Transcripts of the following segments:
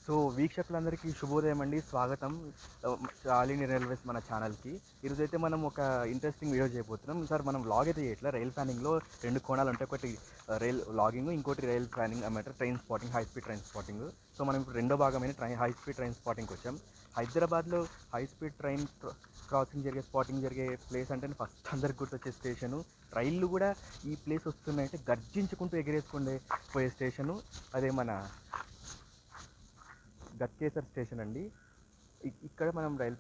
So వీక్షకులందరికీ శుభోదయం అండి. స్వాగతం ఆల్ ఇండియా రైల్వేస్ మన ఛానల్కి. ఈరోజైతే మనం ఒక ఇంట్రెస్టింగ్ వీడియో చేయబోతున్నాం. సార్ మనం లాగ్ అయితే చేయట్లా. రైల్ ప్లానింగ్లో రెండు కోణాలు ఉంటాయి. ఒకటి రైల్ లాగింగ్, ఇంకోటి రైల్ ప్లానింగ్ అన్నమాట, train spotting, high speed train spotting. So మనం ఇప్పుడు రెండో భాగమైన హై స్పీడ్ ట్రైన్ స్పాటింగ్కి వచ్చాం. హైదరాబాద్లో హై స్పీడ్ ట్రైన్ క్రాసింగ్ జరిగే స్పాటింగ్ జరిగే ప్లేస్ అంటే ఫస్ట్ అందరికి గుర్తొచ్చే స్టేషను. రైళ్ళు కూడా ఈ ప్లేస్ వస్తున్నాయంటే గర్జించుకుంటూ ఎగిరేసుకుండే పోయే స్టేషను అదే మన గట్కేసర్ స్టేషన్ అండి. ఇక్కడ మనం రైల్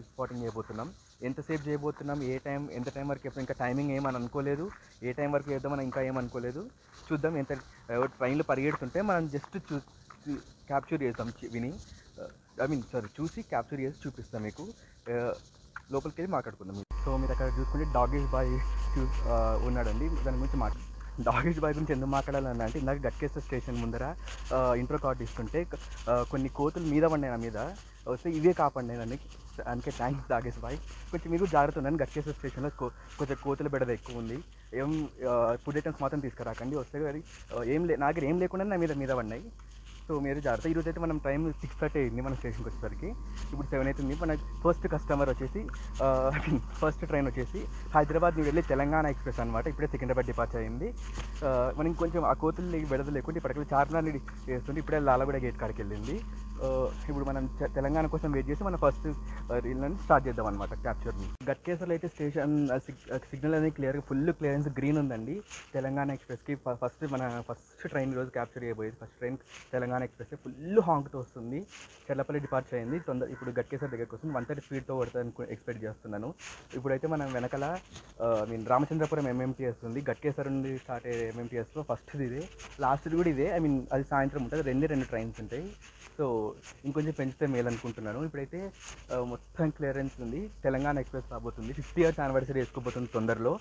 స్పాటింగ్ చేయబోతున్నాం. ఎంతసేపు చేయబోతున్నాం, ఎంత టైం వరకు చేస్తాం, ఇంకా టైమింగ్ ఏమని అనుకోలేదు. ఏ టైం వరకు చేద్దామని ఇంకా ఏమనుకోలేదు. చూద్దాం. ట్రైన్లు పరిగెడుతుంటే మనం జస్ట్ క్యాప్చర్ చేద్దాం చూసి క్యాప్చర్ చేసి చూపిస్తాం మీకు. లోపలికి వెళ్ళి మాట్లాడుకుందాం. సో మీరు అక్కడ చూసుకుంటే డాగేష్ బాయ్ ఉన్నాడండి. దాని గురించి డాగేష్ బాయ్ గురించి ఎందుకు మాట్లాడాలని అంటే, ఇందాక గట్కేసర్ స్టేషన్ ముందర ఇంట్రో కార్డ్ ఇస్తుంటే కొన్ని కోతులు మీద పడినాయి నా మీద. వస్తే ఇవే కాపాడినాయి నన్ను. అందుకే థ్యాంక్స్ డాగేష్ బాయ్. కొంచెం మీరు జాగ్రత్త ఉండండి. గట్కేసర్ స్టేషన్లో కొంచెం కోతుల బెడద ఎక్కువ ఉంది. ఫుడ్ ఐటమ్స్ మాత్రం తీసుకురాకండి. వస్తే అది నాకే ఏం లేకుండా నా మీద పడినాయి. సో మీరు జాగ్రత్త. ఈరోజు అయితే మనం టైం 6:30 అయింది మన స్టేషన్కి వచ్చేసరికి. ఇప్పుడు 7 అవుతుంది. మన ఫస్ట్ ట్రైన్ వచ్చేసి హైదరాబాద్ న్యూ ఢిల్లీ తెలంగాణ ఎక్స్ప్రెస్ అనమాట. ఇప్పుడే సికింద్రాబాద్ డిపార్చర్ అయింది. మనం కొంచెం ఆ కోతులు బెడద లేకుండా ఇప్పటికి చార్మినార్ చేస్తుంది. ఇప్పుడే లాలగూడ గేట్ కాడికి వెళ్ళింది. ఇప్పుడు మనం తెలంగాణ కోసం వెయిట్ చేసి మన ఫస్ట్ రీల్ని స్టార్ట్ చేద్దాం అనమాట, క్యాప్చర్ని. గట్కేసర్లో అయితే స్టేషన్ సిగ్నల్ అనేది క్లియర్గా ఫుల్ క్లియరెన్స్ గ్రీన్ ఉందండి తెలంగాణ ఎక్స్ప్రెస్కి. ఫస్ట్ ట్రైన్ ఈరోజు క్యాప్చర్ చేయబోయేది. First train Telangana express full హాంక్తో వస్తుంది. చెర్లపల్లి డిపార్చర్ అయింది. ఇప్పుడు గట్కేసర్ దగ్గరికి వస్తుంది. 130 స్పీడ్తో పడుతుంది ఎక్స్పెక్ట్ చేస్తున్నాను. ఇప్పుడైతే మనం వెనకాల రామచంద్రపురం ఎంఎంటీఎస్ ఉంది. గట్కేసర్ నుండి స్టార్ట్ అయ్యే ఎంఎంటీఎస్లో ఫస్ట్ది ఇదే, లాస్ట్ది కూడా ఇదే. అది సాయంత్రం ఉంటుంది. రెండు ట్రైన్స్ ఉంటాయి. సో ఇంకొంచెం పెంచితే మేలు అనుకుంటున్నాను. ఇప్పుడైతే మొత్తం క్లియరెన్స్ ఉంది. తెలంగాణ ఎక్స్ప్రెస్ రాబోతుంది. 50 years యానివర్సరీ వేసుకోబోతుంది తొందరలో.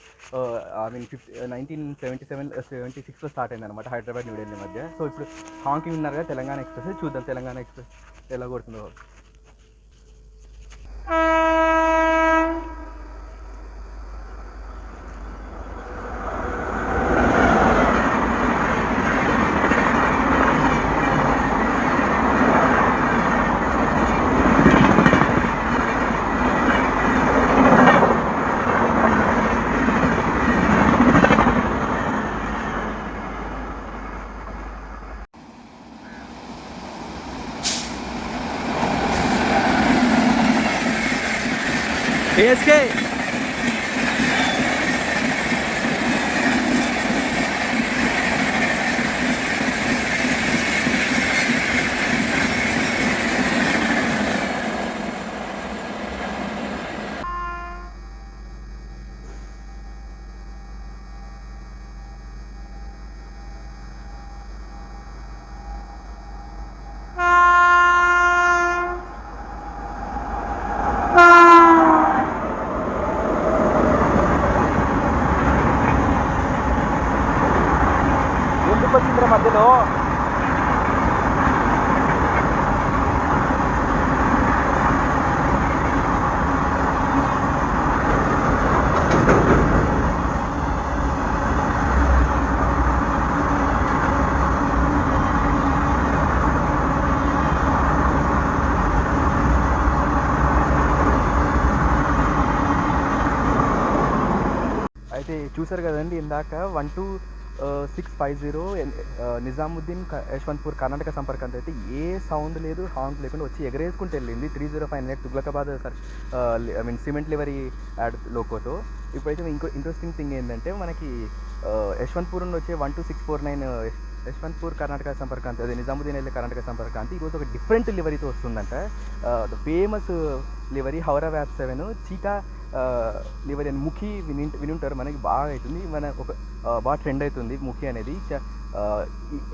1976లో స్టార్ట్ అయింది అనమాట హైదరాబాద్ న్యూ ఢిల్లీ మధ్య. సో ఇప్పుడు హాంకింగ్ ఉన్నారు కదా తెలంగాణ ఎక్స్ప్రెస్. చూద్దాం తెలంగాణ ఎక్స్ప్రెస్ ఎలా కొడుతుందో. ASK వచ్చింది మధ్యలో. అయితే చూసారు కదండి ఇందాక 12650 నిజాముద్దీన్ యశ్వంత్పూర్ కర్ణాటక సంపర్కంతో అయితే ఏ సౌండ్ లేదు, హాంక్ లేకుండా వచ్చి ఎగరేసుకుంటూ వెళ్ళింది. 3059 తుగ్లకాబాద్ సిమెంట్ లివరీ యాడ్ లోకోతో. ఇప్పుడైతే ఇంట్రెస్టింగ్ థింగ్ ఏంటంటే, మనకి యశ్వంత్పూర్ నుండి వచ్చే 12649 యశ్వంత్పూర్ కర్ణాటక సంపర్కాంతి, అదే నిజాముద్దీన్ వెళ్ళే కర్ణాటక సంపర్కాంతి ఈరోజు ఒక డిఫరెంట్ లివరీతో వస్తుందంట. ద ఫేమస్ లివరీ హౌరా వ్యాప్ 7 చీకా లివరీ అని. ముఖి వినుంటారు, మనకి బాగా అవుతుంది, బాగా ట్రెండ్ అవుతుంది ముఖి అనేది.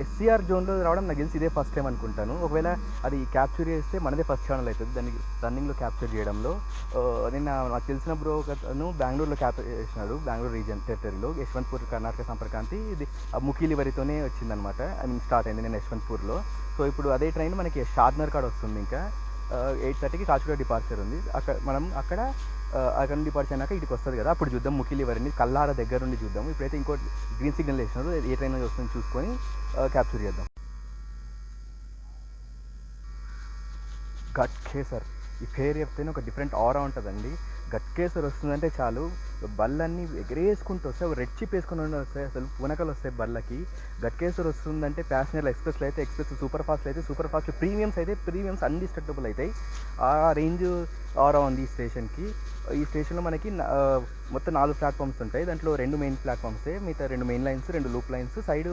SCR జోన్లో రావడం నాకు తెలిసి ఇదే ఫస్ట్ టైం అనుకుంటాను. ఒకవేళ అది క్యాప్చర్ చేస్తే మనదే ఫస్ట్ ఛానల్ అవుతుంది దాన్ని రన్నింగ్లో క్యాప్చర్ చేయడంలో. నాకు తెలిసిన బ్రో ఒకను బెంగళూరులో క్యాప్చర్ చేసినాడు, బెంగళూరు రీజియన్ టెరిటరీలో. యశ్వంత్పూర్ కర్ణాటక సంపర్కాంతి ఇది ముఖి లివరీతోనే వచ్చిందనమాట. స్టార్ట్ అయింది నేను యశ్వంత్పూర్లో. సో ఇప్పుడు అదే ట్రైన్ మనకి షాద్నర్ కాడ వస్తుంది. ఇంకా 8:30కి కాచిగూడ డిపార్చర్ ఉంది. అక్కడ అక్కడ డిపార్చర్ అయినాక ఇటుకి వస్తుంది కదా, అప్పుడు చూద్దాం ముఖి లివరీని కల్లాడ దగ్గర నుండి చూద్దాం. ఇప్పుడైతే ఇంకో గ్రీన్ సిగ్నల్ వేసినారు, ఏ ట్రైన్ వస్తుంది చూసుకొని క్యాప్చర్ చేద్దాం. గట్కేసర్ ఈ పేరు చెప్తేనే ఒక డిఫరెంట్ ఆరా ఉంటుందండి. గట్కేసర్ వస్తుందంటే చాలు బళ్ళన్నీ ఎగరేసుకుంటూ వస్తాయి. ఒక రెడ్ చిప్ వేసుకుని వస్తాయి, అసలు పూనకలు వస్తాయి బళ్ళకి. గట్కేసర్ వస్తుందంటే ప్యాసింజర్లు ఎక్స్ప్రెస్లో అయితే ఎక్స్ప్రెస్, సూపర్ ఫాస్ట్లో అయితే సూపర్ ఫాస్ట్, ప్రీమియమ్స్ అయితే ప్రీమియమ్స్ అన్డిస్ట్రక్టబుల్ అవుతాయి. ఆ రేంజ్ ఆరా ఉంది ఈ స్టేషన్కి. ఈ స్టేషన్లో మనకి మొత్తం 4 ప్లాట్ఫామ్స్ ఉంటాయి. దాంట్లో 2 మెయిన్ ప్లాట్ఫామ్సే, మిగతా 2 main lines, 2 loop lines, side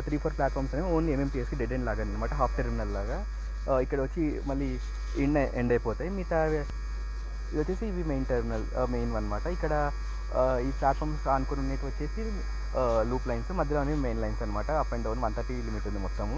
3-4 platforms అనేవి ఓన్లీ ఎంఎంటీఎస్కి డెడ్ ఎండ్ లాగా అనమాట, హాఫ్ టెర్మినల్ లాగా. ఇక్కడ వచ్చి మళ్ళీ ఎండ్ అయిపోతాయి. మిగతా ఇది వచ్చేసి ఇవి మెయిన్ టెర్మినల్, మెయిన్ అనమాట. ఇక్కడ ఈ ప్లాట్ఫామ్స్ ఆనుకుని ఉన్నట్టు వచ్చేసి లూప్ లైన్స్, మధ్యలో అనేవి మెయిన్ లైన్స్ అనమాట. అప్ అండ్ డౌన్ 130 లిమిట్ ఉంది మొత్తము.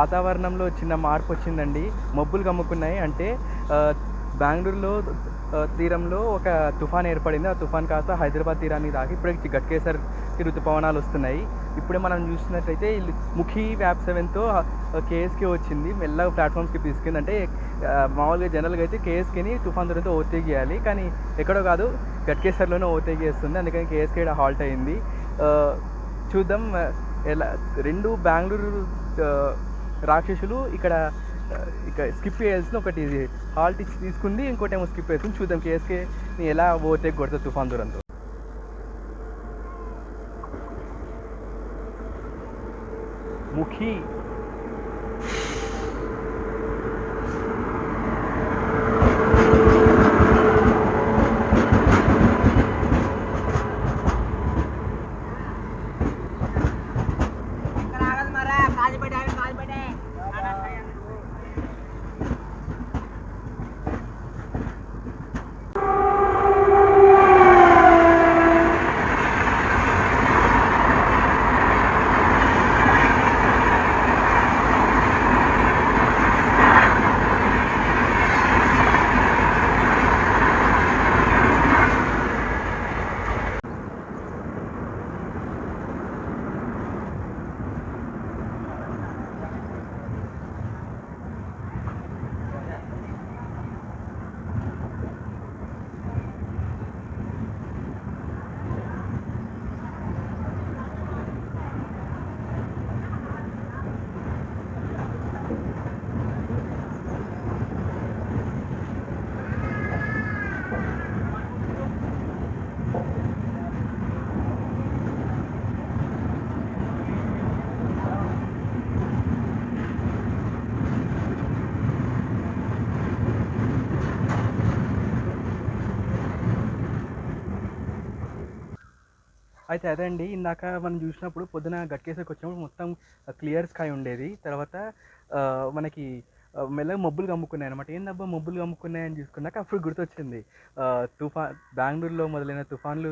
వాతావరణంలో చిన్న మార్పు వచ్చిందండి. మబ్బులు కమ్ముకున్నాయి. అంటే బెంగళూరులో తీరంలో ఒక తుఫాన్ ఏర్పడింది. ఆ తుఫాన్ కాస్త హైదరాబాద్ తీరాన్ని తాకి ఇప్పుడు గట్కేసర్కి ఋతుపవనాలు వస్తున్నాయి. ఇప్పుడే మనం చూసినట్లయితే ముఖి వ్యాప్ 7తో కేఎస్కే వచ్చింది, మెల్లగా ప్లాట్ఫామ్స్కి తీసుకుంది. అంటే మామూలుగా జనరల్గా అయితే కేఎస్కేని తుఫాన్ దూరంతో ఓవర్టేక్ చేయాలి, కానీ ఎక్కడో కాదు గట్కేసర్లోనే ఓవర్టేక్ చేస్తుంది. అందుకని కేఎస్కే హాల్ట్ అయింది. చూద్దాం ఎలా 2 బెంగళూరు రాక్షసులు ఇక్కడ స్కిప్ చేయాల్సిన ఒకటి హాల్ట్ ఇచ్చి తీసుకుంది, ఇంకోటి ఏమో స్కిప్ వేసుకుని. చూద్దాం కేఎస్కేని ఎలా ఓవర్టేక్ కొడుతుంది తుఫాన్ దూరంతో. ముఖి అయితే అదే అండి. ఇందాక మనం చూసినప్పుడు పొద్దున గట్కేసర్కి వచ్చినప్పుడు మొత్తం క్లియర్ స్కై ఉండేది. తర్వాత మనకి మెల్లగా మబ్బులు కమ్ముకున్నాయనమాట. ఏందబ్బా మబ్బులు కమ్ముకున్నాయని చూసుకున్నాక అప్పుడు గుర్తొచ్చింది. బెంగుళూరులో మొదలైన తుఫాన్లు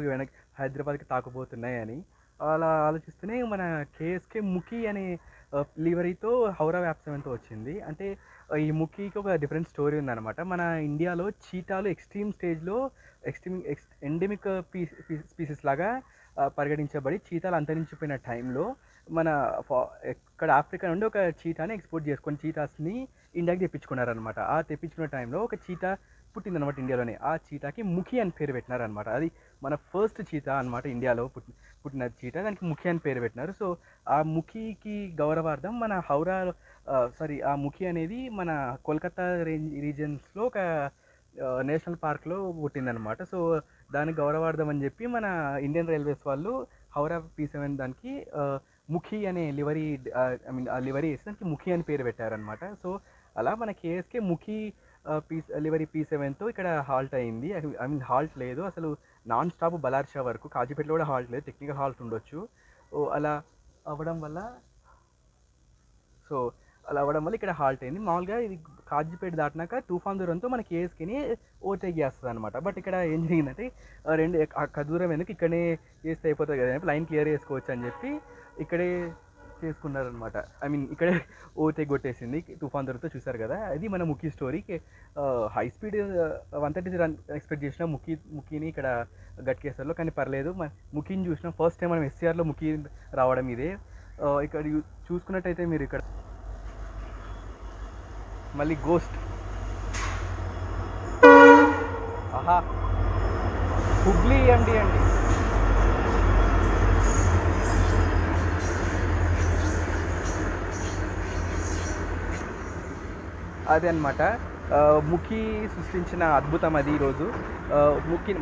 హైదరాబాద్‌కి తాకబోతున్నాయని. అలా ఆలోచిస్తూనే మన కేఎస్‌కే 'ముఖి' అనే లివరీతో 'హౌరా వ్యాప్ 7'తో వచ్చింది. అంటే ఈ 'ముఖి'కి ఒక డిఫరెంట్ స్టోరీ ఉందనమాట. మన ఇండియాలో చీతాలు ఎక్స్‌ట్రీమ్ స్టేజ్‌లో ఎండెమిక్ స్పీసీస్ లాగా పరిగణించబడి చీతాలు అంతరించిపోయిన టైంలో మన ఫా ఇక్కడ ఆఫ్రికా నుండి ఒక చీతాని ఎక్స్‌పోర్ట్ చేసుకొని చీతాస్‌ని ఇండియాకి తెప్పించుకున్నారనమాట. ఆ తెప్పించుకున్న టైంలో ఒక చీతా పుట్టిందనమాట ఇండియాలోనే. ఆ చీతాకి 'ముఖి' అని పేరు పెట్టినారనమాట. అది మన ఫస్ట్ చీతా అనమాట ఇండియాలో పుట్టిన చీతా. దానికి 'ముఖి' అని పేరు పెట్టినారు. సో, ఆ 'ముఖికి' గౌరవార్థం మన ఆ 'ముఖి' అనేది మన కోల్కతా రీజియన్స్‌లో ఒక నేషనల్ పార్క్‌లో పుట్టిందనమాట. సో, దానికి గౌరవార్థం అని చెప్పి మన ఇండియన్ రైల్వేస్ వాళ్ళు 'హౌరా P7' దానికి 'ముఖి' అనే ఆ లివరీ ఏసి దానికి 'ముఖి' అని పేరు పెట్టారనమాట. సో, అలా మన కేఎస్‌కే 'ముఖి' లివరీ P7తో ఇక్కడ హాల్ట్ అయింది. హాల్ట్ లేదు. అసలు నాన్ స్టాప్ బలార్షా వరకు. కాజీపేటలో కూడా హాల్ట్ లేదు. టెక్నికల్ హాల్ట్ ఉండొచ్చు. అలా అవ్వడం వల్ల సో, అలా అవ్వడం వల్ల ఇక్కడ హాల్ట్ అయింది. మామూలుగా ఇది కాజీపేట దాటినాక తుఫాన్ దూరంతో మన కేఎస్‌కేని ఓవర్‌టేక్ చేస్తదనమాట. బట్ ఇక్కడ ఏం జరిగిందంటే దూరం ఎందుకు ఇక్కడనే చేస్తే అయిపోతది కదా! అని చెప్పి లైన్ క్లియర్ చేసుకోవచ్చు అని చెప్పి ఇక్కడే చేసుకున్నారనమాట. ఇక్కడే ఓవర్‌టేక్ కొట్టేసింది తుఫాన్ దూరంతో చూసారు కదా! అది మన 'Mukhi' story. High speed 130 run expect చేసిన 'ముఖిని' ఇక్కడ గట్కేసర్‌లో కానీ పర్లేదు. 'ముఖిని' చూసినాం ఫస్ట్ టైం మనం ఎస్‌సీఆర్‌లో 'ముఖి' రావడం ఇదే. ఇక్కడ చూసుకున్నట్టయితే మీరు ఇక్కడ మళ్ళీ 'గోస్ట్' ఆహా! హుగ్లీ ఎండి అండి. అదే అనమాట. 'ముఖి' సృష్టించిన అద్భుతం అది ఈరోజు.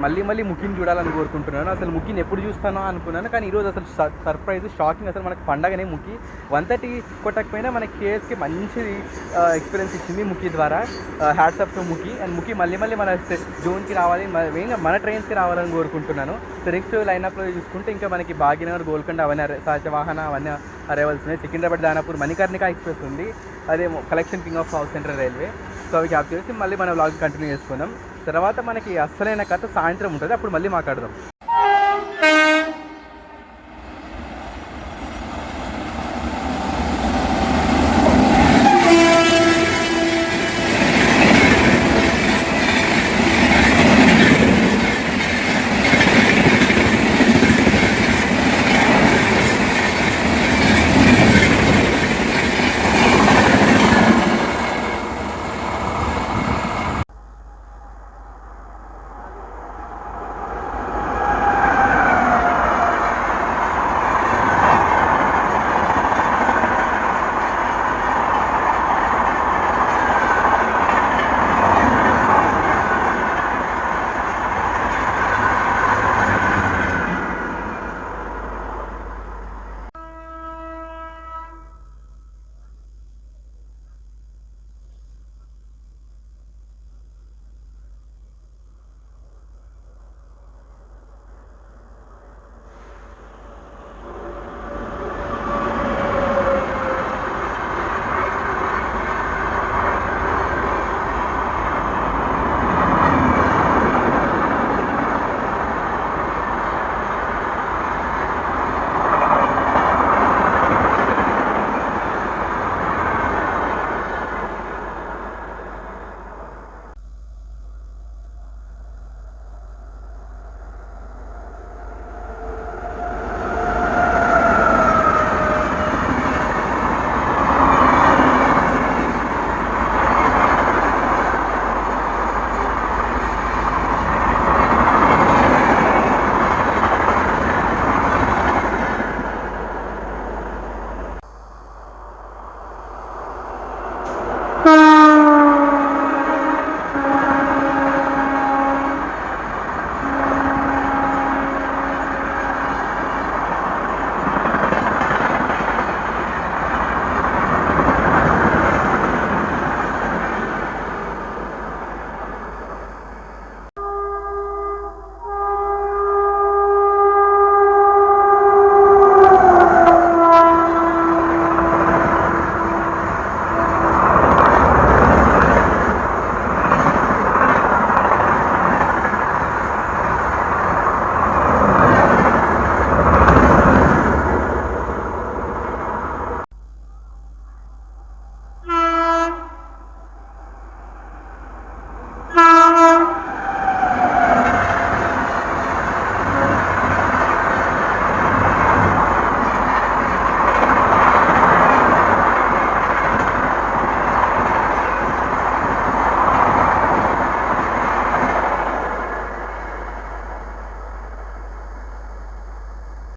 మళ్ళీ మళ్ళీ 'ముఖిని' చూడాలని కోరుకుంటున్నాను. అసలు 'ముఖిని' ఎప్పుడు చూస్తానో అనుకున్నాను. కానీ ఈరోజు అసలు సర్ప్రైజ్, షాకింగ్. అసలు మనకు పండగనే 'ముఖి'. 130 కొట్టకపోయినా మన కేఎస్‌కి మంచి ఎక్స్పీరియన్స్ ఇచ్చింది 'ముఖి' ద్వారా. Hats off to 'Mukhi'. And 'Mukhi' మళ్ళీ మళ్ళీ మన జోన్‌కి రావాలి, మెయిన్‌గా మన ట్రైన్స్‌కి రావాలని కోరుకుంటున్నాను. సో నెక్స్ట్ లైనప్లో చూసుకుంటే ఇంకా మనకి భాగ్యనగర్, గోల్కొండ అవన్నీ సహజవాహన అవన్నీ అరైవల్స్ ఉన్నాయి. సికింద్రాబాద్, దానాపూర్, మణికర్ణిక ఎక్స్ప్రెస్ ఉంది. అదే collection king of south central railway. So అవి క్యాప్ చేసి మళ్ళీ మన వ్లాగ్ కంటిన్యూ చేసుకుందాం. తర్వాత మనకి అస్సలైన కథ సాయంత్రం ఉంటుంది. అప్పుడు మళ్ళీ మాట్లాడదాం.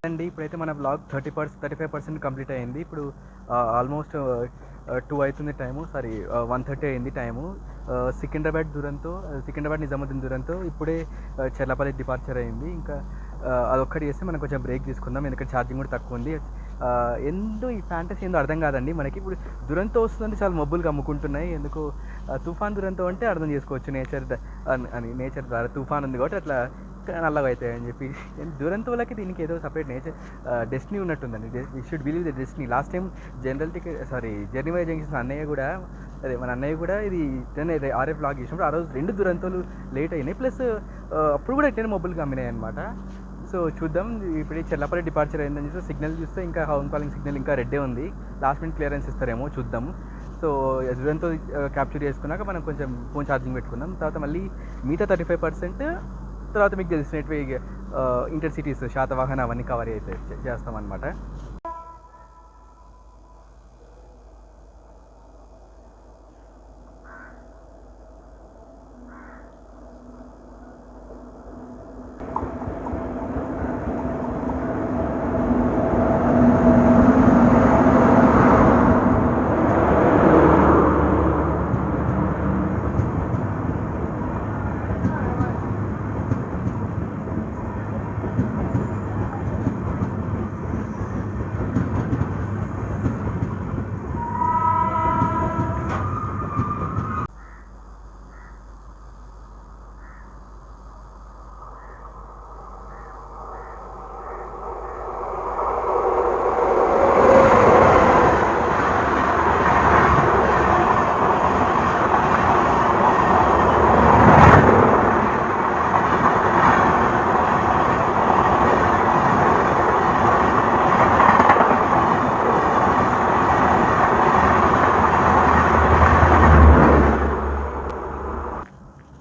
అండి ఇప్పుడైతే మన బ్లాగ్ 35% కంప్లీట్ అయింది. ఇప్పుడు ఆల్మోస్ట్ 2 అవుతుంది టైము, సారీ 1:30 అయింది టైము. సికింద్రాబాద్ నిజాముద్దీన్ దురంతో ఇప్పుడే చర్లపల్లి డిపార్చర్ అయింది. ఇంకా అదొక్కటి చేస్తే మనం కొంచెం బ్రేక్ తీసుకుందాం, ఎందుకంటే ఛార్జింగ్ కూడా తక్కువ ఉంది. ఏందో ఈ ఫ్యాంటసీ ఏందో అర్థం కాదండి మనకి. ఇప్పుడు దురంతో వస్తుందంటే చాలా మబ్బులు కమ్ముకుంటున్నాయి ఎందుకు. తుఫాన్ దురంతో అంటే అర్థం చేసుకోవచ్చు, నేచర్ ద్వారా తుఫాన్ ఉంది కాబట్టి అట్లా నల్లగా అవుతాయి అని చెప్పి. దురంతోలకి దీనికి ఏదో సపరేట్ నేచర్ డెస్టినీ ఉన్నట్టుందండి. We should believe the destiny. Last time journey Y junctions అన్నయ్య కూడా, అదే మన అన్నయ్య కూడా ఇది ఆర్ఎఫ్ బ్లాగ్ చేసినప్పుడు ఆ రోజు 2 దురంతోలు లేట్ అయినాయి, ప్లస్ అప్పుడు కూడా 10 మొబైల్ కమ్మినాయి అనమాట. సో చూద్దాం. ఇప్పుడు చెల్లపల్లి డిపార్చర్ అయిందని చూస్తే సిగ్నల్ చూస్తే ఇంకా హోమ్ కాలింగ్ సిగ్నల్ ఇంకా రెడ్డే ఉంది. లాస్ట్ మినిట్ క్లియరెన్స్ ఇస్తారేమో చూద్దాం. సో దురంతో క్యాప్చర్ చేసుకున్నాక మనం కొంచెం ఫోన్ ఛార్జింగ్ పెట్టుకుందాం. తర్వాత మళ్ళీ మిగతా 35% తర్వాత మీకు తెలిసినట్టు ఇంటర్సిటీస్, శాతవాహన అవన్నీ కవర్ అయితే చేస్తాం అనమాట.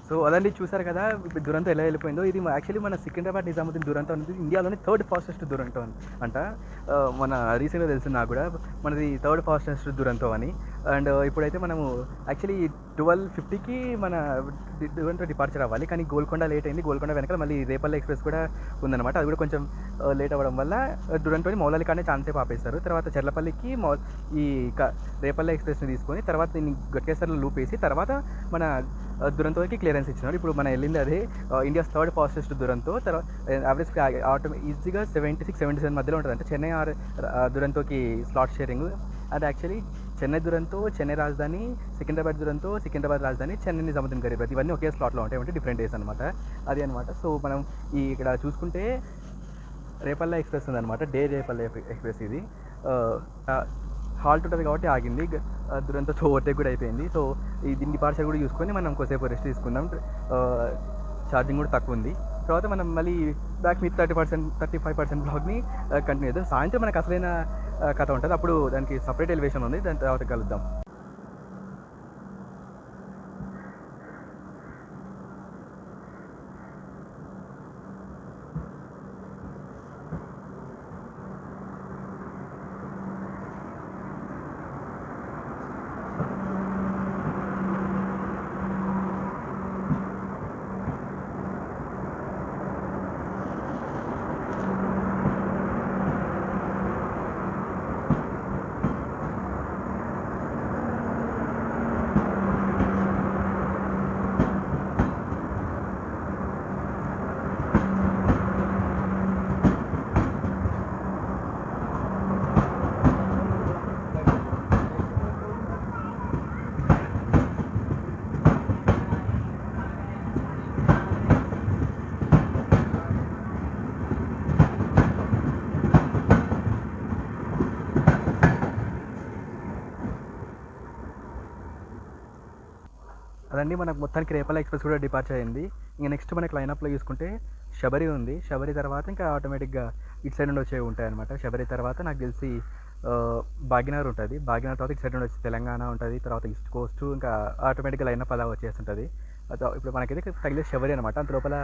సో అదండి, చూసారు కదా ఇప్పుడు దురంతో ఎలా వెళ్ళిపోయిందో. ఇది యాక్చువల్లీ మన సికింద్రాబాద్ నిజాముద్దీన్ దురంతో అనేది ఇండియాలోనే 3rd ఫాస్టెస్ట్ దురంతో అంట. మన రీసెంట్గా తెలిసింది నాకు కూడా, మనది 3rd ఫాస్టెస్ట్ దురంతో అని. అండ్ ఇప్పుడైతే మనము యాక్చువల్లీ 12:50కి మన దురంతో డిపార్చర్ అవ్వాలి, కానీ గోల్కొండ లేట్ అయింది. గోల్కొండ వెనకాల మళ్ళీ రేపల్లె ఎక్స్ప్రెస్ కూడా ఉందన్నమాట. అది కూడా కొంచెం లేట్ అవ్వడం వల్ల దురంతోని మౌలాలి కాడనే ఛాన్సేపు ఆపేస్తారు. తర్వాత చెర్లపల్లికి ఈ రేపల్లె ఎక్స్ప్రెస్ని తీసుకొని తర్వాత దీన్ని గట్కేసర్లో లూప్ వేసి తర్వాత మన దురంతోకి క్లియరెన్స్ ఇచ్చినారు. ఇప్పుడు మనం వెళ్ళింది అదే ఇండియాస్ 3rd ఫాస్టెస్ట్ దురంతో. తర్వాత యావరేజ్ ఈజీగా 76-77 మధ్యలో ఉంటుంది. అంటే చెన్నై దురంతోకి స్లాట్ షేరింగ్. అది యాక్చువల్లీ చెన్నై దురంతో, చెన్నై రాజధాని, సికింద్రాబాద్ దురంతో, సికింద్రాబాద్ రాజధాని, చెన్నై నిజాముద్దీన్ గరీబ్ రథ్, ఇవన్నీ ఒకే స్లాట్లో ఉంటాయి, అంటే డిఫరెంట్ డేస్ అనమాట. అది అనమాట. సో మనం ఇక్కడ చూసుకుంటే రేపల్లె ఎక్స్ప్రెస్ ఉందన్నమాట, రేపల్లె ఎక్స్ప్రెస్ ఇది. హాల్ట్ ఉంటుంది కాబట్టి ఆగింది. దురంతో ఓవర్టేక్ కూడా అయిపోయింది. సో దీని డిపార్చర్ కూడా చూసుకొని మనం కొద్దిసేపు రెస్ట్ తీసుకుందాం. ఛార్జింగ్ కూడా తక్కువ ఉంది. తర్వాత మనం మళ్ళీ బ్యాక్ మీ 35% బ్లాగ్ని కంటిన్యూ చేద్దాం. సాయంత్రం మనకు అసలైన కథ ఉంటుంది, అప్పుడు దానికి సపరేట్ ఎలివేషన్ ఉంది, దాని తర్వాత కలుద్దాం. అదండి, మనకు మొత్తానికి రేపల్లె ఎక్స్ప్రెస్ కూడా డిపార్చర్ అయింది. ఇంకా నెక్స్ట్ మనకి లైనప్లో చూసుకుంటే శబరి ఉంది. శబరి తర్వాత ఇంకా ఆటోమేటిక్గా ఇటు సైడ్ నుండి వచ్చేవి ఉంటాయి అనమాట. శబరి తర్వాత నాకు తెలిసి భాగ్యనగర్ ఉంటుంది. భాగ్యనగర్ తర్వాత ఇటు సైడ్ నుండి వచ్చి తెలంగాణ ఉంటుంది, తర్వాత ఈస్ట్ కోస్ట్, ఇంకా ఆటోమేటిక్గా లైనప్ అలా వచ్చేస్తుంటుంది. ఇప్పుడు మనకైతే తగిలే శబరి అనమాట. అంత లోపల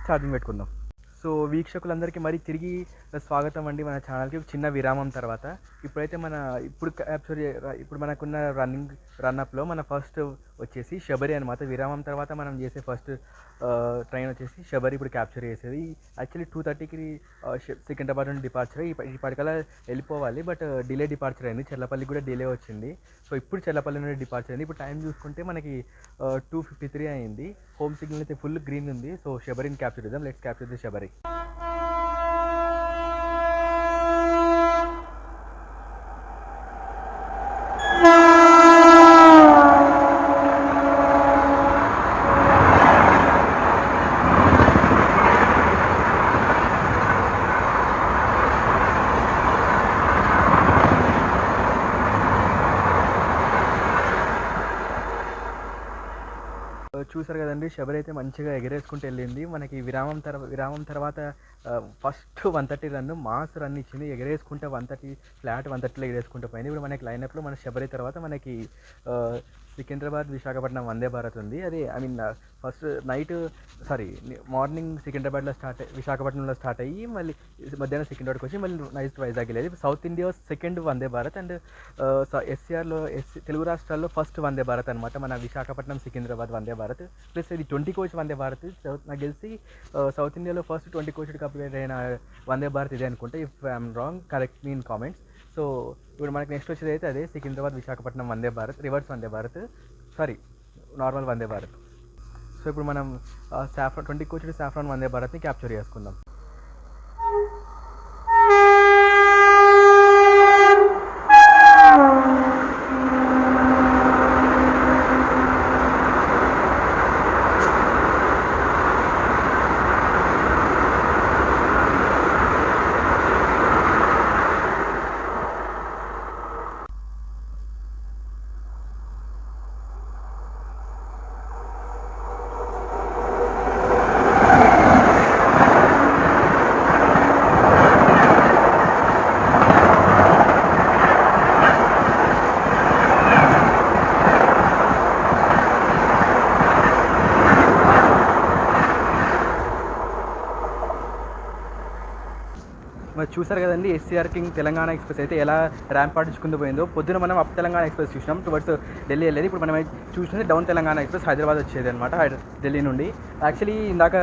ఛార్జింగ్ పెట్టుకుందాం. సో వీక్షకులందరికీ మరి తిరిగి స్వాగతం అండి మన ఛానల్కి. చిన్న విరామం తర్వాత ఇప్పుడైతే ఇప్పుడు మనకున్న రన్నప్లో మన ఫస్ట్ వచ్చేసి శబరి అనమాట. విరామం తర్వాత మనం చేసే ఫస్ట్ ట్రైన్ వచ్చేసి శబరి ఇప్పుడు క్యాప్చర్ చేసేది. యాక్చువల్లీ 2:30కి సికింద్రాబాద్ నుండి డిపార్చర్ ఇప్పటికల్లా వెళ్ళిపోవాలి, బట్ డిలే డిపార్చర్ అయింది. చెర్లపల్లికి కూడా డిలే వచ్చింది. సో ఇప్పుడు చెర్లపల్లి నుండి డిపార్చర్ అయింది. ఇప్పుడు టైం చూసుకుంటే మనకి 2:53 అయింది. హోమ్ సిగ్నల్ అయితే ఫుల్ గ్రీన్ ఉంది. సో శబరిని క్యాప్చర్ చేద్దాం. Let's capture the Sabari. చూసారు కదండి, శబరి అయితే మంచిగా ఎగరేసుకుంటూ వెళ్ళింది. మనకి విరామం తర్వాత ఫస్ట్ 130 రన్ మాస్ రన్ ఇచ్చింది. ఎగరేసుకుంటే 130 ఫ్లాట్ 130లో ఎగరేసుకుంటూ పోయింది. ఇప్పుడు మనకి లైనప్లో మన శబరి తర్వాత మనకి సికింద్రాబాద్ విశాఖపట్నం వందే భారత్ ఉంది. అది ఫస్ట్ మార్నింగ్ సికింద్రాబాద్లో విశాఖపట్నంలో స్టార్ట్ అయ్యి మళ్ళీ మధ్యాహ్నం సికింద్రాబాద్కి వచ్చి మళ్ళీ నైట్ వైజాగ్ వెళ్ళేది. South India second Vande Bharat and ఎస్సీఆర్లో తెలుగు రాష్ట్రాల్లో ఫస్ట్ వందే భారత్ అనమాట. మన విశాఖపట్నం సికింద్రాబాద్ వందే భారత్ ప్లస్ ఇది 20 కోచ్ వందే భారత్. నాకు తెలిసి సౌత్ ఇండియాలో ఫస్ట్ 20 కోచ్ కంప్లీట్ అయిన వందే భారత్ ఇదే అనుకుంటే. If I'm wrong correct me in comments. So ఇప్పుడు మనకి నెక్స్ట్ వచ్చేది అయితే అదే Secunderabad Visakhapatnam Vande Bharat, reverse Vande Bharat, normal Vande Bharat. So ఇప్పుడు మనం 20 కోచ్ సాఫ్రాన్ వందే భారత్ని క్యాప్చర్ చేసుకుందాం. మరి చూసారు కదండి, ఎస్సీఆర్ కింగ్ తెలంగాణ ఎక్స్ప్రెస్ అయితే ఎలా ర్యాంప్ పాటించుకుంటూ పోయిందో. పొద్దున మనం అప్ తెలంగాణ ఎక్స్ప్రెస్ చూసినాం, టువర్డ్స్ ఢిల్లీ వెళ్ళేది. ఇప్పుడు మనం చూసినది డౌన్ తెలంగాణ ఎక్స్ప్రెస్ హైదరాబాద్ వచ్చేది అనమాట, ఢిల్లీ నుండి. యాక్చువల్లీ ఇందాక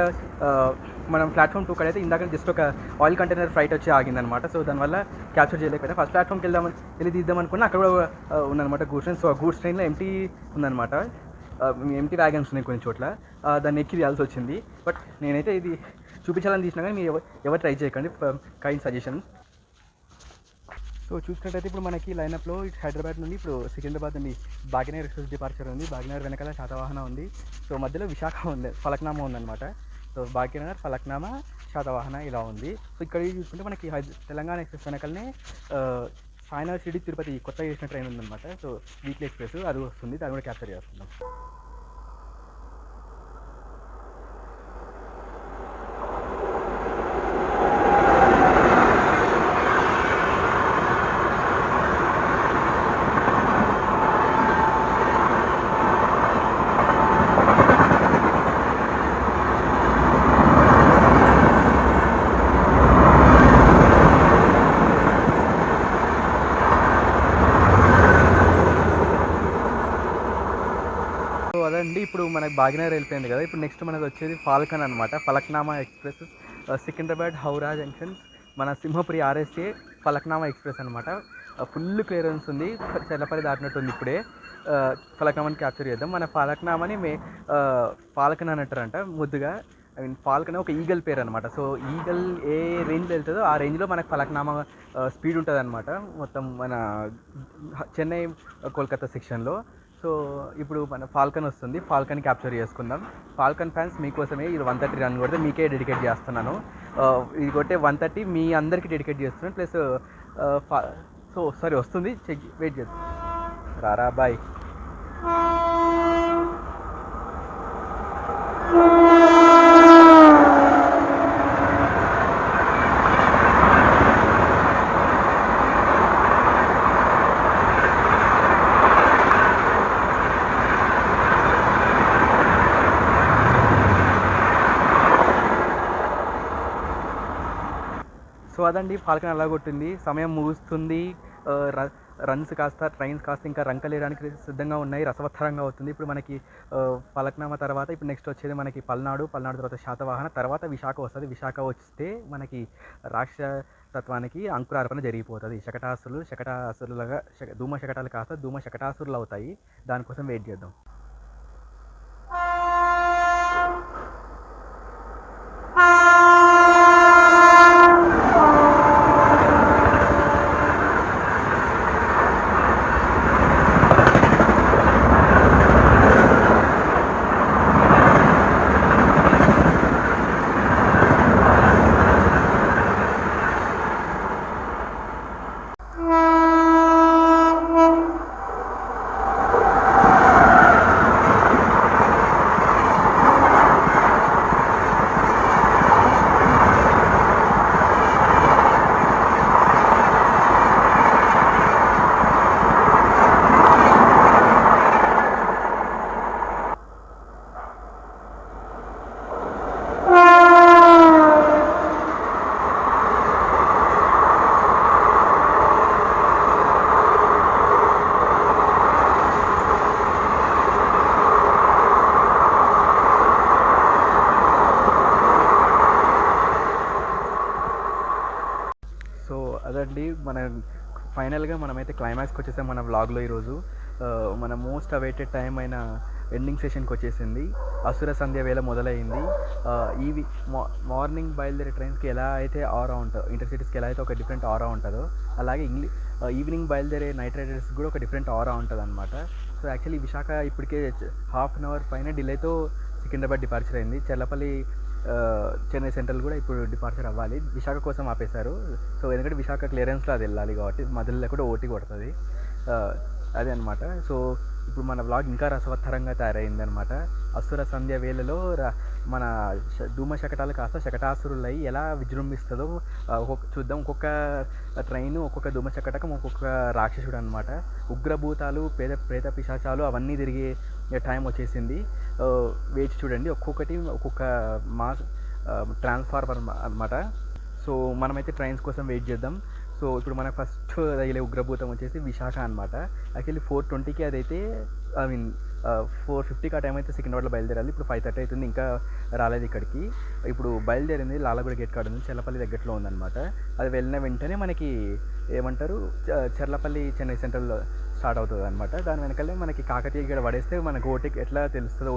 మనం ప్లాట్ఫామ్ 2 అయితే ఇందాక జస్ట్ ఒక ఆయిల్ కంటైనర్ ఫ్లైట్ వచ్చి ఆగిందనమాట. సో దానివల్ల క్యాప్చర్ చేయలేకపోతే ఫస్ట్ ప్లాట్ఫామ్కి వెళ్ళి తీద్దామనుకున్నా, అక్కడ కూడా ఉందన్నమాట గూడ్స్ ట్రైన్. సో ఆ గూడ్స్ ట్రైన్లో ఎంటీ ఉందన్నమాట, ఎంటీ వ్యాగన్స్ ఉన్నాయి కొన్ని చోట్ల, దాన్ని ఎక్కి తీయాల్సి వచ్చింది. బట్ నేనైతే ఇది చూపించాలని తీసినా కానీ మీరు ఎవరు ట్రై చేయకండి, కైండ్ సజెషన్. సో చూసినట్టయితే ఇప్పుడు మనకి లైనప్లో హైదరాబాద్ నుండి ఇప్పుడు సికింద్రాబాద్ నుండి భాగ్యనగర్ ఎక్స్ప్రెస్ డిపార్చర్ ఉంది. భాగ్యనగర్ వెనకాల శాతవాహన ఉంది. సో మధ్యలో విశాఖ ఉంది, ఫలక్నామా ఉందన్నమాట. సో భాగ్యనగర్, ఫలక్నామా, శాతవాహన ఇలా ఉంది. సో ఇక్కడ చూసుకుంటే మనకి తెలంగాణ ఎక్స్ప్రెస్ వెనకాలనే సాయినగర్ షిరిడి తిరుపతి కొత్త చేసిన ట్రైన్ ఉందన్నమాట. సో వీక్లీ ఎక్స్ప్రెస్ అది వస్తుంది, దాన్ని కూడా క్యాప్చర్ చేస్తున్నాం. అదండి, ఇప్పుడు మనకి భాగ్యనగర్ వెళ్ళిపోయింది కదా. ఇప్పుడు నెక్స్ట్ మనకు వచ్చేది ఫాల్కన్ అనమాట, ఫలక్నామా ఎక్స్ప్రెస్. సికింద్రాబాద్ హౌరా జంక్షన్ మన సింహపురి ఆర్ఎస్ఏ ఫలక్నామా ఎక్స్ప్రెస్ అనమాట. ఫుల్ క్లియరెన్స్ ఉంది, చెర్లపల్లి దాటినట్టుంది. ఇప్పుడే ఫలక్నామాని క్యాప్చర్ చేద్దాం. మన ఫలక్నామాని ఫాల్కన్ అని అంటారంట ముద్దుగా. ఫాల్కన్ ఒక ఈగల్ పేరు అనమాట. సో ఈగల్ ఏ రేంజ్లో వెళ్తుందో ఆ రేంజ్లో మనకు ఫలక్నామా స్పీడ్ ఉంటుంది అనమాట, మొత్తం మన చెన్నై కోల్కతా సెక్షన్లో. సో ఇప్పుడు మన ఫాల్కన్ వస్తుంది, ఫాల్కన్ క్యాప్చర్ చేసుకుందాం. ఫాల్కన్ ఫ్యాన్స్ మీకోసమే ఇది 130 రన్ కొడితే మీకే డెడికేట్ చేస్తున్నాను. ఇది కొట్టే 130 మీ అందరికీ డెడికేట్ చేస్తున్నాను. ప్లస్ వస్తుంది, వెయిట్ చేద్దాం. రారా బాయ్. సో అదండి, ఫాల్కన్ అలా కొట్టింది. సమయం ముగుస్తుంది, రన్స్ కాస్త ట్రైన్స్ కాస్త ఇంకా రంకలేయడానికి సిద్ధంగా ఉన్నాయి. రసవత్తరంగా అవుతుంది. ఇప్పుడు మనకి ఫలక్నామా తర్వాత ఇప్పుడు నెక్స్ట్ వచ్చేది మనకి పల్నాడు తర్వాత శాతవాహన, తర్వాత విశాఖ వస్తది. విశాఖ వస్తే మనకి రాక్షసత్వానికి అంకురార్పణ జరిగిపోతది. శకటాసురులుగా ధూమ శకటాలు కాస్త ధూమ శకటాసురులు అవుతాయి. దానికోసం వెయిట్ చేద్దాం. సో అదండి మన ఫైనల్గా మనమైతే క్లైమాక్స్కి వచ్చేసాం మన వ్లాగ్లో ఈరోజు. మన మోస్ట్ అవైటెడ్ టైం అయిన ఎండింగ్ సెషన్కి వచ్చేసింది. అసుర సంధ్య వేళ మొదలైంది. ఈవి మార్నింగ్ బయలుదేరే ట్రైన్స్కి ఎలా అయితే ఆరా ఉంటుందో, ఇంటర్సిటీస్కి ఎలా అయితే ఒక డిఫరెంట్ ఆరా ఉంటుందో, అలాగే ఈవినింగ్ బయలుదేరే నైట్ రైడర్స్కి కూడా ఒక డిఫరెంట్ ఆరా ఉంటుంది అనమాట. సో యాక్చువల్లీ విశాఖ ఇప్పటికే హాఫ్ అన్ అవర్ పైన డిలేతో సికింద్రాబాద్ డిపార్చర్ అయింది. చెర్లపల్లి చెన్నై సెంట్రల్ కూడా ఇప్పుడు డిపార్చర్ అవ్వాలి. విశాఖ కోసం ఆపేశారు. సో ఎందుకంటే విశాఖ క్లియరెన్స్లో అది వెళ్ళాలి కాబట్టి మధ్యలో కూడా ఓటీ కొడుతుంది. అదే అనమాట. సో ఇప్పుడు మన వ్లాగ్ ఇంకా రసవత్తరంగా తయారైందనమాట. అసుర సంధ్య వేళలో మన ధూమ శకటాలు కాస్త శకటాసురులై ఎలా విజృంభిస్తుందో చూద్దాం. ఒక్కొక్క ట్రైన్ ఒక్కొక్క ధూమ శకటకం ఒక్కొక్క రాక్షసుడు అనమాట. ఉగ్రభూతాలు ప్రేత పిశాచాలు అవన్నీ తిరిగే టైం వచ్చేసింది. వేచి చూడండి. ఒక్కొక్కటి ఒక్కొక్క మాస్ ట్రాన్స్ఫార్మర్ అనమాట. సో మనమైతే ట్రైన్స్ కోసం వెయిట్ చేద్దాం. సో ఇప్పుడు మనకు ఫస్ట్ తగిలే ఉగ్రభూతం వచ్చేసి విశాఖ అనమాట. యాక్చువల్లీ 4:20కి అదైతే 4:50కి ఆ టైం అయితే సికింద్రాబాద్లో బయలుదేరాలి. ఇప్పుడు 5:30 అవుతుంది, ఇంకా రాలేదు ఇక్కడికి. ఇప్పుడు బయలుదేరింది లాలగూడ గేట్ కాడ ఉంది, చెర్లపల్లి దగ్గరలో ఉందన్నమాట. అది వెళ్ళిన వెంటనే మనకి ఏమంటారు చెర్లపల్లి చెన్నై సెంట్రల్లో స్టార్ట్ అవుతుంది అనమాట. దాని వెనకాలే మనకి కాకతీయ గడ పడేస్తే మనకు ఓటీకి ఎట్లా తెలుస్తుందో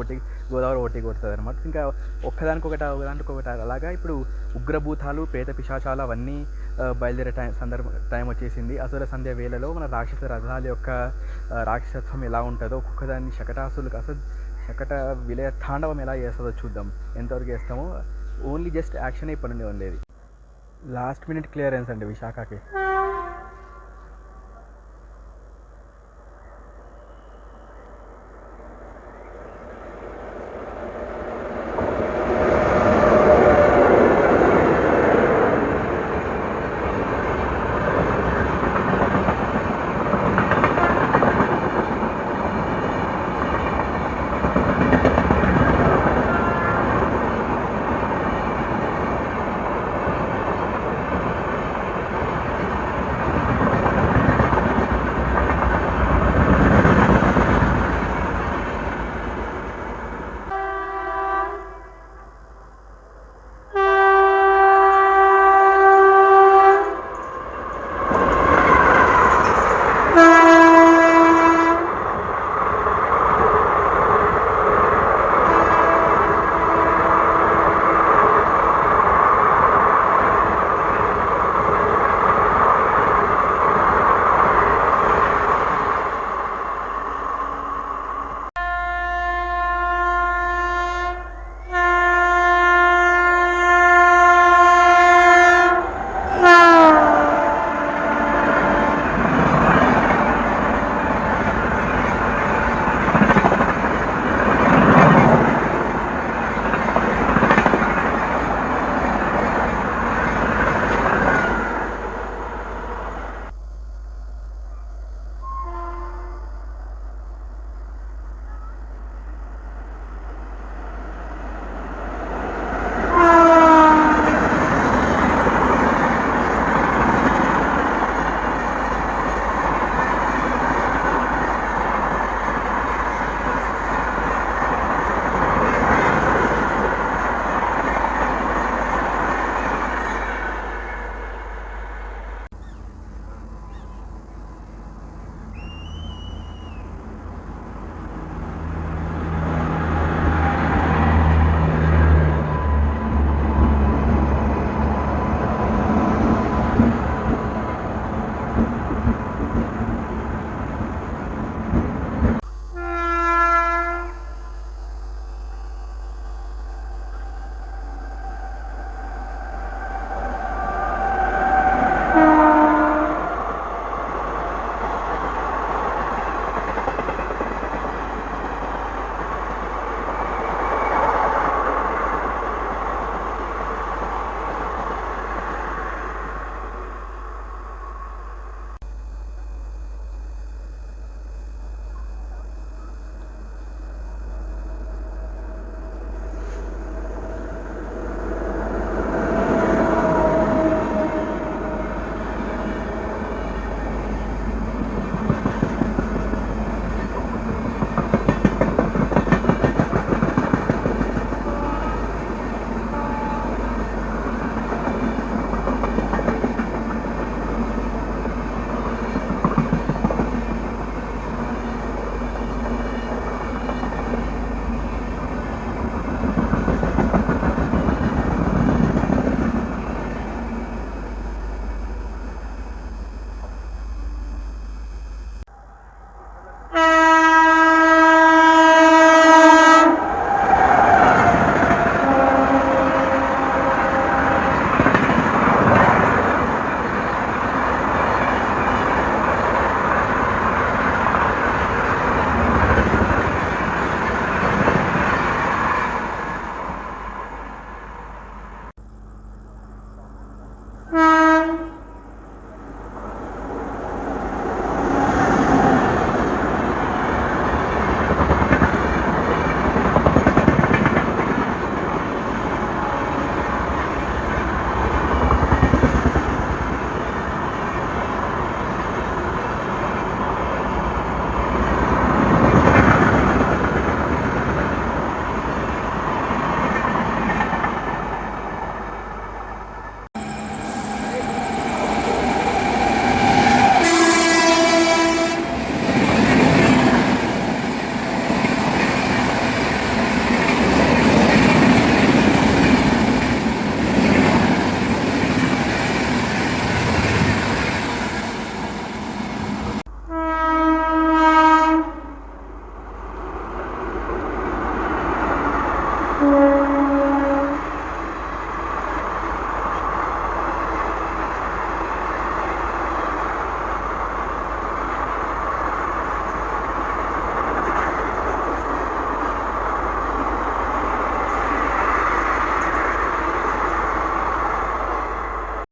గోదావరి ఓటీ కొడుతుంది అనమాట. ఇంకా ఒకదానికొకటి అలాగా ఇప్పుడు ఉగ్రభూతాలు ప్రేత పిశాచాలు అవన్నీ బయలుదేరే టైం వచ్చేసింది. అసుర సంధ్య వేళలో మన రాక్షస రథాల యొక్క రాక్షసత్వం ఎలా ఉంటుందో, ఒక్కొక్కదాన్ని శకటాసులు కాస్త శకట విలయ తాండవం ఎలా చేస్తుందో చూద్దాం. ఎంతవరకు చేస్తామో. ఓన్లీ జస్ట్ యాక్షన్ ఇప్పటి నుండి ఉండేది. లాస్ట్ మినిట్ క్లియరెన్స్ అండి విశాఖకి.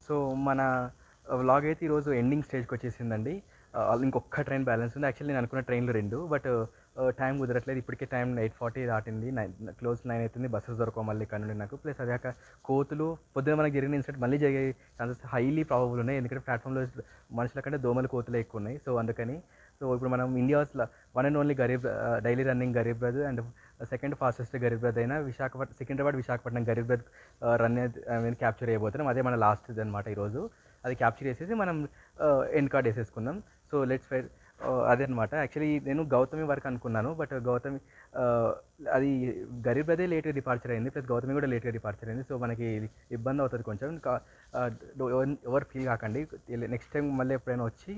సో, మన వ్లాగ్ అయితే ఈరోజు ఎండింగ్ స్టేజ్‌కొచ్చేసిందండి. ఇంకొక్క ట్రైన్ బ్యాలెన్స్ ఉంది. యాక్చువల్లీ నేను అనుకున్న ట్రైన్‌లు 2 బట్ టైం కుదరట్లేదు. ఇప్పటికే టైం 8:40 దాటింది. క్లోజ్ 9 అయితుంది. బసెస్ దొరకవు మళ్ళీ ఇక్కడ నుండి నాకు. ప్లస్ అదాక కోతులు పొద్దున మనకు జరిగిన ఇన్సిడెంట్ మళ్ళీ జరిగే ఛాన్సెస్ హైలీ ప్రాబబుల్ ఉన్నాయి. ఎందుకంటే ప్లాట్‌ఫామ్‌లో మనుషుల కంటే దోమలు, కోతులే ఎక్కువున్నాయి. సో, అందుకని ఇప్పుడు మనం India's one and only daily running Garib Rath and second fastest Garib Rath అయిన సికింద్రాబాద్, విశాఖపట్నం గరీబ్ రథ్ క్యాప్చర్ చేయబోతున్నాం. అదే మన లాస్ట్‌ది అనమాట ఈరోజు. అది క్యాప్చర్ చేసేసి మనం ఎండ్ కార్డ్ వేసేసుకుందాం. సో లెట్స్ ఫైర్ అదే అనమాట. యాక్చువల్లీ నేను గౌతమి వరకు అనుకున్నాను. బట్ గౌతమి అది గరీబ్ రథే లేట్గా డిపార్చర్ అయింది. ప్లస్ గౌతమి కూడా లేట్గా డిపార్చర్ అయింది. సో మనకి ఇబ్బంది అవుతుంది కొంచెం. ఎవరు ఫీల్ కాకండి. నెక్స్ట్ టైం మళ్ళీ ఎప్పుడైనా వచ్చి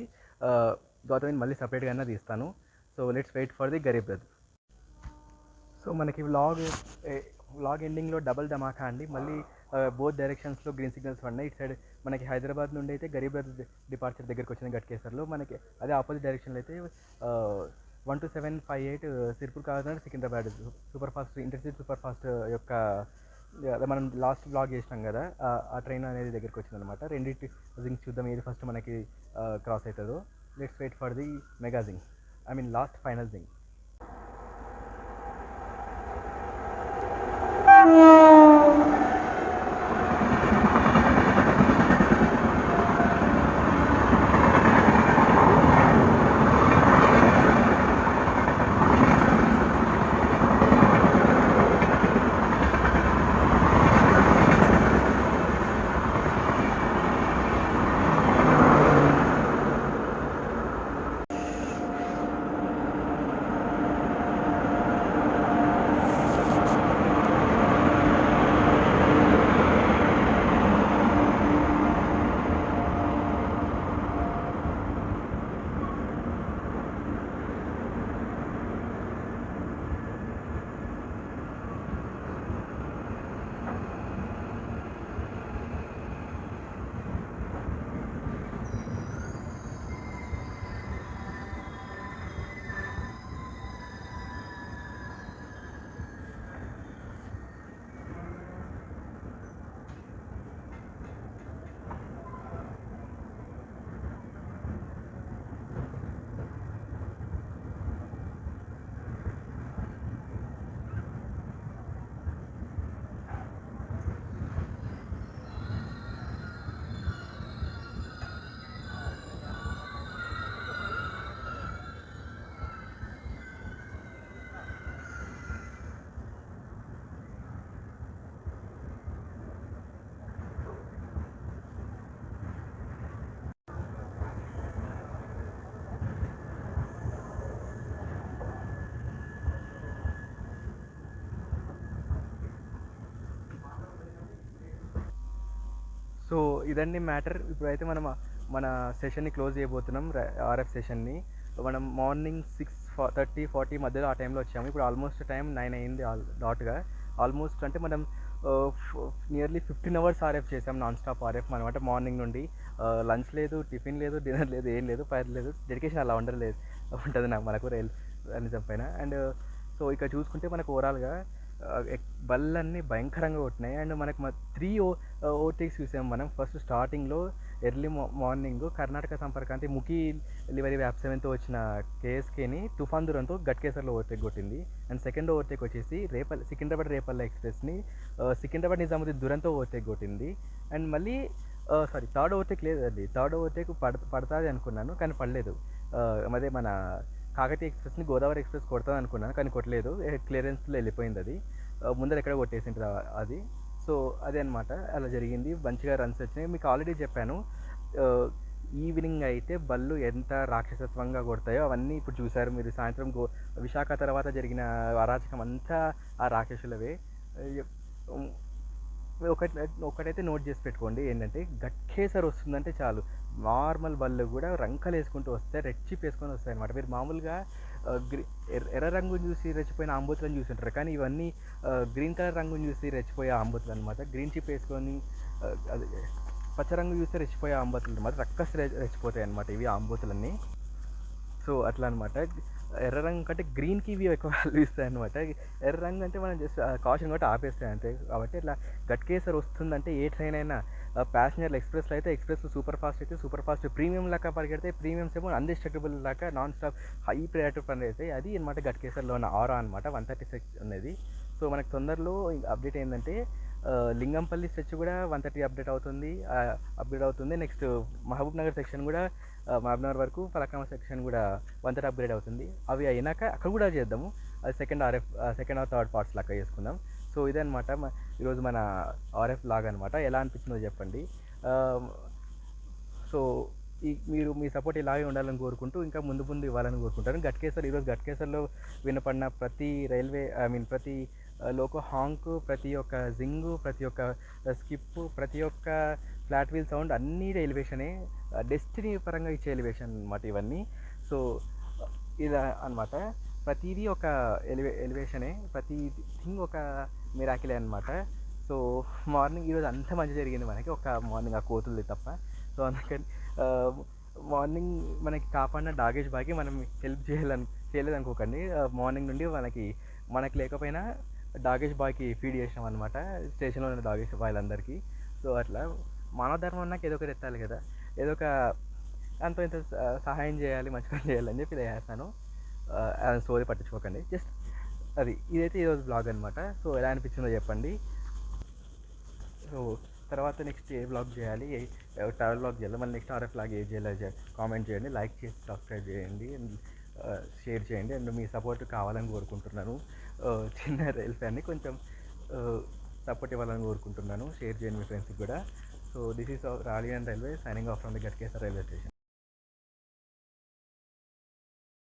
గౌతమిని మళ్ళీ సపరేట్గా అయినా తీస్తాను. So let's wait for the Garib Rath. So మనకి వ్లాగ్ ఎండింగ్లో డబల్ ధమాకా అండి. మళ్ళీ బోత్ డైరెక్షన్స్లో గ్రీన్ సిగ్నల్స్ పడినాయి. ఇటు సైడ్ మనకి హైదరాబాద్ నుండి అయితే గరీబ్ రథ్ డిపార్చర్ దగ్గరికి వచ్చిన గట్కేసర్లో, మనకి అదే ఆపోజిట్ డైరెక్షన్లో అయితే 12758 Sirpur Kakinada Secunderabad super fast intercity super fast యొక్క అదే మనం లాస్ట్ వ్లాగ్ చేసినాం కదా, ఆ ట్రైన్ అనేది దగ్గరికి వచ్చిందనమాట. రెండింటి జింగ్స్ చూద్దాం ఏది ఫస్ట్ మనకి క్రాస్ అవుతుందో. Let's wait for the mega zing, I mean last final zing. So ఇదండి మ్యాటర్. ఇప్పుడైతే మనం మన సెషన్ని క్లోజ్ చేయబోతున్నాం, ఆర్ఎఫ్ సెషన్ని. మనం మార్నింగ్ 6:30, 40 మధ్యలో ఆ టైంలో వచ్చాము. ఇప్పుడు ఆల్మోస్ట్ టైం 9 అయింది డాట్గా. ఆల్మోస్ట్ అంటే మనం నియర్లీ 15 అవర్స్ ఆర్ఎఫ్ చేసాం, నాన్ స్టాప్ ఆర్ఎఫ్ మనం. అంటే మార్నింగ్ నుండి లంచ్ లేదు, టిఫిన్ లేదు, డిన్నర్ లేదు, ఏం లేదు, పైర్ లేదు. డెడికేషన్ అలా ఉంటుంది నాకు మనకు నిజం పైన. అండ్ సో ఇక్కడ చూసుకుంటే మనకు ఓవరాల్గా బళ్ళన్నీ భయంకరంగా కొట్టినాయి. అండ్ మనకు 3 ఓవర్టేక్స్ చూసాం మనం. ఫస్ట్ స్టార్టింగ్లో ఎర్లీ మార్నింగ్ కర్ణాటక సంపర్కాంతి ముఖి లివరీ వ్యాప్ 7తో వచ్చిన కేఎస్కేని తుఫాన్ దూరంతో గట్కేసర్లో ఓవర్టేక్ కొట్టింది. అండ్ సెకండ్ ఓవర్టేక్ వచ్చేసి సికింద్రాబాద్ రేపల్ల ఎక్స్ప్రెస్ని సికింద్రాబాద్ నిజాముద్దీన్ దూరంతో ఓవర్టేక్ కొట్టింది. అండ్ మళ్ళీ థర్డ్ ఓవర్టేక్ లేదండి. థర్డ్ ఓవర్టేక్ పడుతుంది అనుకున్నాను కానీ పడలేదు. అదే మన కాకతీయ ఎక్స్ప్రెస్ని గోదావరి ఎక్స్ప్రెస్ కొడుతుంది అనుకున్నాను కానీ కొట్టలేదు. క్లియరెన్స్లో వెళ్ళిపోయింది అది. ముందర ఎక్కడ కొట్టేసింటుంది అది. సో అదే అనమాట, అలా జరిగింది. మంచిగా రన్స్ వచ్చినాయి. మీకు ఆల్రెడీ చెప్పాను, ఈవినింగ్ అయితే బళ్ళు ఎంత రాక్షసత్వంగా కొడతాయో అవన్నీ ఇప్పుడు చూసారు మీరు. సాయంత్రం విశాఖ తర్వాత జరిగిన అరాచకం అంతా ఆ రాక్షసులవే. ఒకటైతే నోట్ చేసి పెట్టుకోండి, ఏంటంటే గట్కేసర్ వస్తుందంటే చాలు నార్మల్ బళ్ళు కూడా రంకలు వేసుకుంటూ వస్తాయి, రెచ్చిప్ వేసుకొని వస్తాయి అనమాట. మీరు మామూలుగా ఎర్ర రంగుని చూసి రెచ్చిపోయిన ఆంబోతులను చూసి ఉంటారు, కానీ ఇవన్నీ గ్రీన్ కలర్ రంగుని చూసి రెచ్చిపోయే ఆంబోతులు అనమాట. గ్రీన్ చిప్ వేసుకొని అది పచ్చ రంగు చూస్తే రెచ్చిపోయే ఆంబోతులు అనమాట. రక్కసి రెచ్చిపోతాయి అనమాట ఇవి ఆంబోతులన్నీ. సో అట్లా అనమాట. ఎర్ర రంగు కంటే గ్రీన్కి ఇవి ఎక్కువ వాల్యూ ఇస్తాయి అనమాట. ఎర్ర రంగు అంటే మనం జస్ట్ కాషన్ కాబట్టి ఆపేస్తాయి అంతే. కాబట్టి ఇట్లా గట్కేసర్ వస్తుందంటే ఏ ట్రైన్ అయినా ప్యాసింజర్లు ఎక్స్ప్రెస్లో అయితే ఎక్స్ప్రెస్ సూపర్ ఫాస్ట్ అయితే సూపర్ ఫాస్ట్ ప్రీమియం లాగా పరిగెడితే ప్రీమియమ్స్ ఏమో అన్డిస్ట్రక్టబుల్ లాగా నాన్ స్టాప్ హై ప్రయారిటీ పని అయితే అది అనమాట గట్కేసర్లో ఉన్న ఆరా అనమాట 136 ఉన్నది. సో మనకు తొందరలో అప్డేట్ ఏంటంటే లింగంపల్లి స్ట్రెచ్ కూడా 130 అప్గ్రేడ్ అవుతుంది. నెక్స్ట్ మహబూబ్ నగర్ సెక్షన్ కూడా మహబూబ్ నగర్ వరకు ఫలక్నామా సెక్షన్ కూడా 130 అప్గ్రేడ్ అవుతుంది. అవి అయినాక అక్కడ కూడా చేద్దాము. అది సెకండ్ ఆర్ థర్డ్ పార్ట్స్ లాగా చేసుకుందాం. సో ఇదనమాట ఈరోజు మన ఆర్ఎఫ్ లాగ్ అనమాట. ఎలా అనిపించిందో చెప్పండి. సో మీరు మీ సపోర్ట్ ఇలాగే ఉండాలని కోరుకుంటూ ఇంకా ముందు ముందు ఇవ్వాలని కోరుకుంటాను. ఈరోజు గట్కేసర్లో వినపడిన ప్రతి ప్రతి లోకో హాంక్, ప్రతి ఒక్క జింగు, ప్రతి ఒక్క స్కిప్, ప్రతి ఒక్క ఫ్లాట్ వీల్ సౌండ్ అన్నీ ఎలివేషనే. డెస్టినీ పరంగా ఇచ్చే ఎలివేషన్ అనమాట ఇవన్నీ. సో ఇలా అనమాట. ప్రతిదీ ఒక ఎలివేషనే, ప్రతి థింగ్ ఒక మిరాకిలే అనమాట. సో మార్నింగ్ ఈరోజు అంత మంచి జరిగింది మనకి, ఒక మార్నింగ్ ఆ కోతులది తప్ప. సో అందుకని మార్నింగ్ మనకి కాపాడిన డాగేష్ బాయ్కి మనం హెల్ప్ చేయలేదనుకోకండి. మార్నింగ్ నుండి మనకి లేకపోయినా డాగేష్ బాయ్కి ఫీడ్ చేసినాం అనమాట, స్టేషన్లో ఉన్న డాగేష్ బాయ్లందరికీ. సో అట్లా మానవ ధర్మం నాకు ఏదో ఒకటి ఎత్తాలి కదా, ఏదో ఒక అంత ఇంత సహాయం చేయాలి, మంచి పని చేయాలని చెప్పి ఇలా చేస్తాను. స్టోరీ పట్టించుకోకండి, జస్ట్ అది. ఇదైతే ఈరోజు బ్లాగ్ అనమాట. సో ఎలా అనిపించిందో చెప్పండి. సో తర్వాత నెక్స్ట్ ఏ బ్లాగ్ చేయాలి, ట్రావెల్ బ్లాగ్ చేయాలి, మళ్ళీ నెక్స్ట్ ఆర్ఎఫ్ బ్లాగ్ ఏ చేయాలి కామెంట్ చేయండి, లైక్ చేసి సబ్స్క్రైబ్ చేయండి, షేర్ చేయండి. అండ్ మీ సపోర్ట్ కావాలని కోరుకుంటున్నాను. చిన్న రైల్ ఫ్యాన్ని కొంచెం సపోర్ట్ ఇవ్వాలని కోరుకుంటున్నాను. షేర్ చేయండి మీ ఫ్రెండ్స్కి కూడా. So this is Ralian railway signing off from the Ghatkesar railway station.